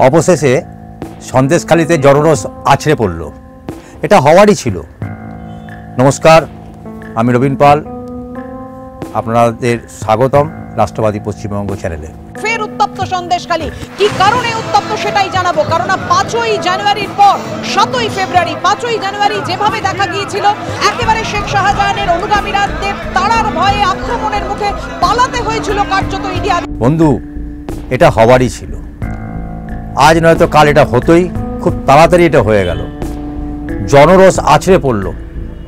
অবশেষে সন্দেশখালিতে জনরোষ আছড়ে পড়ল। এটা হওয়ারই ছিল। নমস্কার, আমি রবীন পাল, আপনাদের স্বাগতম রাষ্ট্রবাদী পশ্চিমবঙ্গ চ্যানেলে। ফের উত্তপ্ত সন্দেশখালি। কি কারণে উত্তপ্ত সেটাই জানাবো, কারণ 5ই জানুয়ারির পর 7ই ফেব্রুয়ারি, 5ই জানুয়ারি যেভাবে দেখা গিয়েছিল একেবারে শেখ শাহজাহানের অনুগামীরা তাড়ার ভয়ে আক্রমণের মুখে পালাতে হয়েছিল কার্যত ইডি। বন্ধু, এটা হওয়ারই ছিল। আজ নয়তো কাল এটা হতোই, খুব তাড়াতাড়ি এটা হয়ে গেল। জনরোষ আছড়ে পড়ল,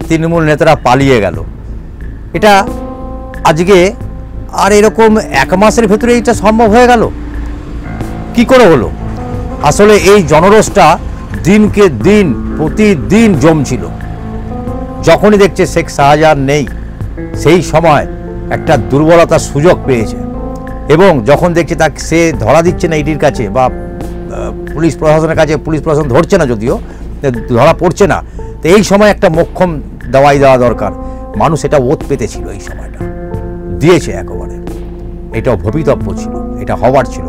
তৃণমূল নেতারা পালিয়ে গেল। এটা আজকে আর এরকম এক মাসের ভেতরে এটা সম্ভব হয়ে গেল? কি করে হলো? আসলে এই জনরোষটা দিনকে দিন প্রতিদিন জমছিল। যখনই দেখছে শেখ শাহজাহান নেই, সেই সময় একটা দুর্বলতার সুযোগ পেয়েছে, এবং যখন দেখছে তাকে সে ধরা দিচ্ছে না ইডির কাছে বা পুলিশ প্রশাসনের কাছে, পুলিশ প্রশাসন ধরছে না, যদিও ধরা পড়ছে না, তো এই সময় একটা মোক্ষম দাওয়াই দেওয়া দরকার। মানুষ এটা ওত পেতেছিল, এই সময়টা দিয়েছে একেবারে। এটাও ভবিতব্য ছিল, এটা হওয়ার ছিল,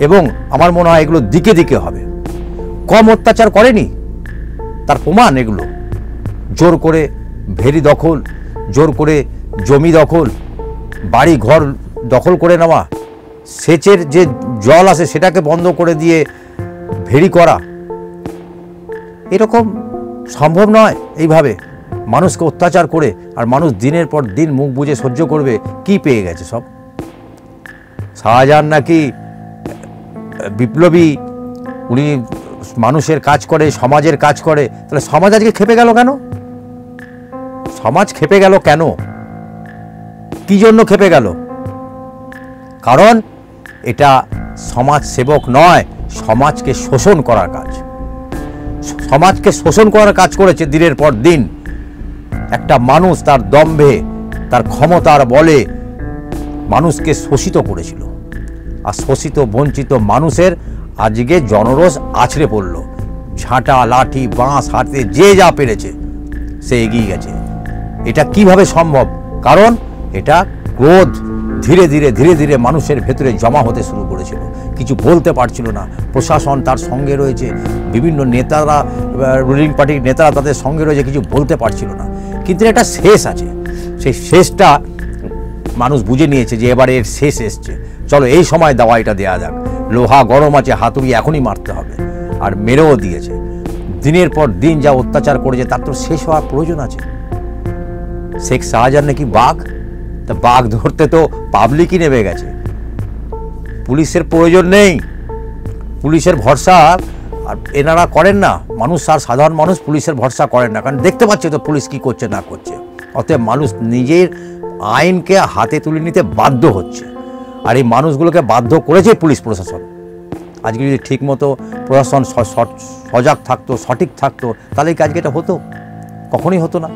এবং আমার মনে হয় এগুলো দিকে দিকে হবে। কম অত্যাচার করেনি, তার প্রমাণ এগুলো। জোর করে ভেরি দখল, জোর করে জমি দখল, বাড়ি ঘর দখল করে নেওয়া, সেচের যে জল আসে সেটাকে বন্ধ করে দিয়ে ভেরি করা, এরকম সম্ভব নয় এইভাবে মানুষকে অত্যাচার করে। আর মানুষ দিনের পর দিন মুখ বুজে সহ্য করবে। কি পেয়ে গেছে সব? শাহজাহান নাকি বিপ্লবী, উনি মানুষের কাজ করে, সমাজের কাজ করে। তাহলে সমাজ আজকে খেপে গেল কেন? সমাজ খেপে গেল কেন? কি জন্য খেপে গেল? কারণ এটা সমাজ সেবক নয়, সমাজকে শোষণ করার কাজ। সমাজকে শোষণ করার কাজ করেছে দিনের পর দিন। একটা মানুষ তার দম্ভে, তার ক্ষমতার বলে মানুষকে শোষিত করেছিল। আর শোষিত বঞ্চিত মানুষের আজকে জনরোষ আছড়ে পড়ল। ঝাঁটা, লাঠি, বাঁশ হাতে যে যা পেরেছে সে এগিয়ে গেছে। এটা কিভাবে সম্ভব? কারণ এটা ক্রোধ ধীরে ধীরে ধীরে ধীরে মানুষের ভেতরে জমা হতে শুরু করেছিল। কিছু বলতে পারছিল না। প্রশাসন তার সঙ্গে রয়েছে, বিভিন্ন নেতারা, রুলিং পার্টির নেতারা তাদের সঙ্গে রয়েছে, কিছু বলতে পারছিল না। কিন্তু একটা শেষ আছে, সেই শেষটা মানুষ বুঝে নিয়েছে যে এবারে এর শেষ এসছে। চলো এই সময় দাওয়াইটা দেওয়া যাক। লোহা গরম আছে, হাতুড়ি এখনই মারতে হবে। আর মেরেও দিয়েছে। দিনের পর দিন যা অত্যাচার করেছে তার তো শেষ হওয়ার প্রয়োজন আছে। শেখ শাহজাহান নাকি বাঘ, তা বাঘ ধরতে তো পাবলিকই নেমে গেছে। পুলিশের প্রয়োজন নেই, পুলিশের ভরসা আর এনারা করেন না। মানুষ আর সাধারণ মানুষ পুলিশের ভরসা করেন না, কারণ দেখতে পাচ্ছে তো পুলিশ কি করছে না করছে। অতএব মানুষ নিজের আইনকে হাতে তুলে নিতে বাধ্য হচ্ছে। আর এই মানুষগুলোকে বাধ্য করেছে পুলিশ প্রশাসন। আজকে যদি ঠিকমতো প্রশাসন সজাগ থাকতো, সঠিক থাকতো, তাহলে কি আজকে এটা হতো? কখনোই হতো না।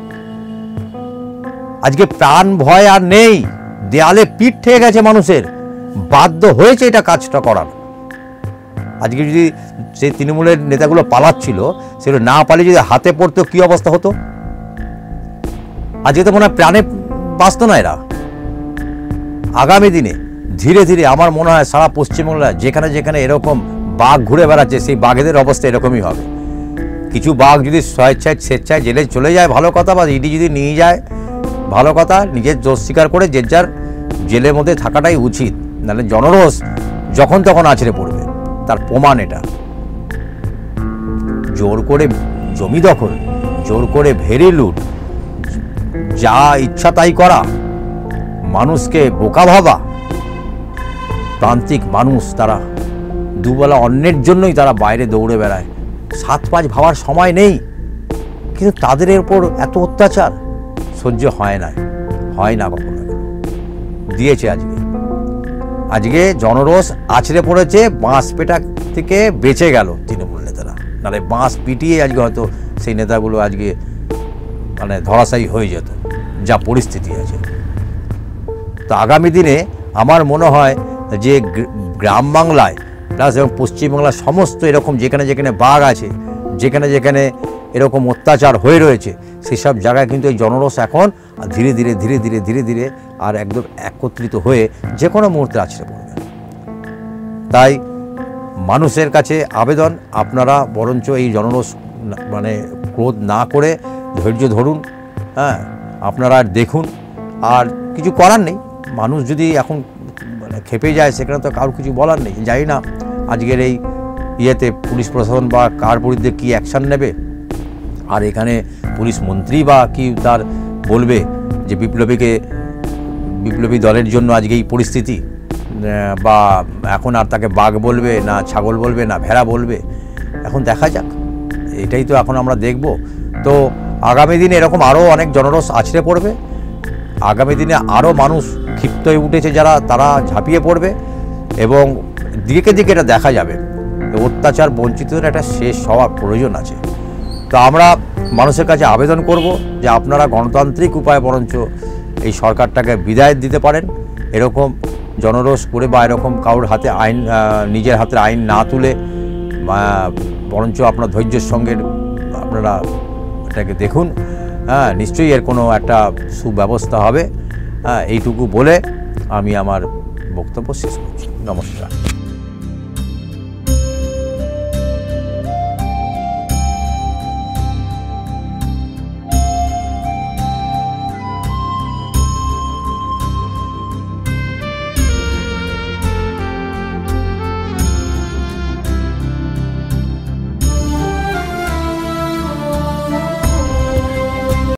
আজকে প্রাণ ভয় আর নেই, দেয়ালে পিঠ ঠেকে গেছে মানুষের, বাধ্য হয়েছে এটা কাজটা করার। আজকে যদি সেই তৃণমূলের নেতাগুলো পালাচ্ছিল, সেগুলো না পালিয়ে যদি হাতে পড়তো কি অবস্থা হতো? আজকে তো মনে হয় প্রাণে বাঁচত না এরা। আগামী দিনে ধীরে ধীরে আমার মনে হয় সারা পশ্চিমবাংলা যেখানে যেখানে এরকম বাঘ ঘুরে বেড়াচ্ছে, সেই বাঘেদের অবস্থা এরকমই হবে। কিছু বাঘ যদি স্বেচ্ছায় জেলে চলে যায় ভালো কথা, বা ইডি যদি নিয়ে যায় ভালো কথা, নিজের দোষ স্বীকার করে যে যার জেলের মধ্যে থাকাটাই উচিত। নাহলে জনরোষ যখন তখন আছড়ে পড়বে। তার প্রমাণ এটা। জোর করে জমি দখল, জোর করে ভেরি লুট, যা ইচ্ছা তাই করা, মানুষকে বোকা ভাবা। প্রান্তিক মানুষ তারা দুবেলা অন্যের জন্যই তারা বাইরে দৌড়ে বেড়ায়। 7-5 ভাবার সময় নেই, কিন্তু তাদের উপর এত অত্যাচার সহ্য হয় না কখনো। দিয়েছে আজকে জনরোষ আছড়ে পড়েছে। বাঁশ পেটা থেকে বেঁচে গেল তৃণমূল নেতারা, নাহলে বাঁশ পিটিয়ে আজকে হয়তো সেই নেতাগুলো আজকে মানে ধরাশায়ী হয়ে যেত, যা পরিস্থিতি আছে। তো আগামী দিনে আমার মনে হয় যে গ্রাম বাংলায় প্লাস এবং পশ্চিমবাংলার সমস্ত এরকম যেখানে যেখানে বাঘ আছে, যেখানে যেখানে এরকম অত্যাচার হয়ে রয়েছে, সেসব জায়গায় কিন্তু এই জনরোষ এখন ধীরে ধীরে ধীরে ধীরে ধীরে ধীরে আর একদম একত্রিত হয়ে যে কোনো মুহূর্তে আছড়ে পড়বে। তাই মানুষের কাছে আবেদন, আপনারা বরঞ্চ এই জনরোষ মানে ক্রোধ না করে ধৈর্য ধরুন। হ্যাঁ, আপনারা দেখুন, আর কিছু করার নেই। মানুষ যদি এখন মানে খেপে যায়, সেখানে তো কারোর কিছু বলার নেই। জানি না আজকের এই ইয়েতে পুলিশ প্রশাসন বা কার বিরুদ্ধে কী অ্যাকশান নেবে, আর এখানে পুলিশ মন্ত্রী বা কি তার বলবে যে বিপ্লবী দলের জন্য আজকে এই পরিস্থিতি, বা এখন আর তাকে বাঘ বলবে না ছাগল বলবে না ভেড়া বলবে, এখন দেখা যাক। এটাই তো এখন আমরা দেখব। তো আগামী দিনে এরকম আরও অনেক জনরোষ আছড়ে পড়বে। আগামী দিনে আরও মানুষ ক্ষিপ্ত হয়ে উঠেছে যারা, তারা ঝাঁপিয়ে পড়বে, এবং দিকে দিকে এটা দেখা যাবে। অত্যাচার বঞ্চিতদের একটা শেষ হওয়ার প্রয়োজন আছে। তো আমরা মানুষের কাছে আবেদন করব যে আপনারা গণতান্ত্রিক উপায়ে বরঞ্চ এই সরকারটাকে বিদায় দিতে পারেন। এরকম জনরোষ করে বা এরকম কারোর হাতে আইন, নিজের হাতে আইন না তুলে, বরঞ্চ আপনার ধৈর্যের সঙ্গে আপনারা এটাকে দেখুন। হ্যাঁ, নিশ্চয়ই এর কোনো একটা সুব্যবস্থা হবে। হ্যাঁ, এইটুকু বলে আমি আমার বক্তব্য শেষ করছি। নমস্কার।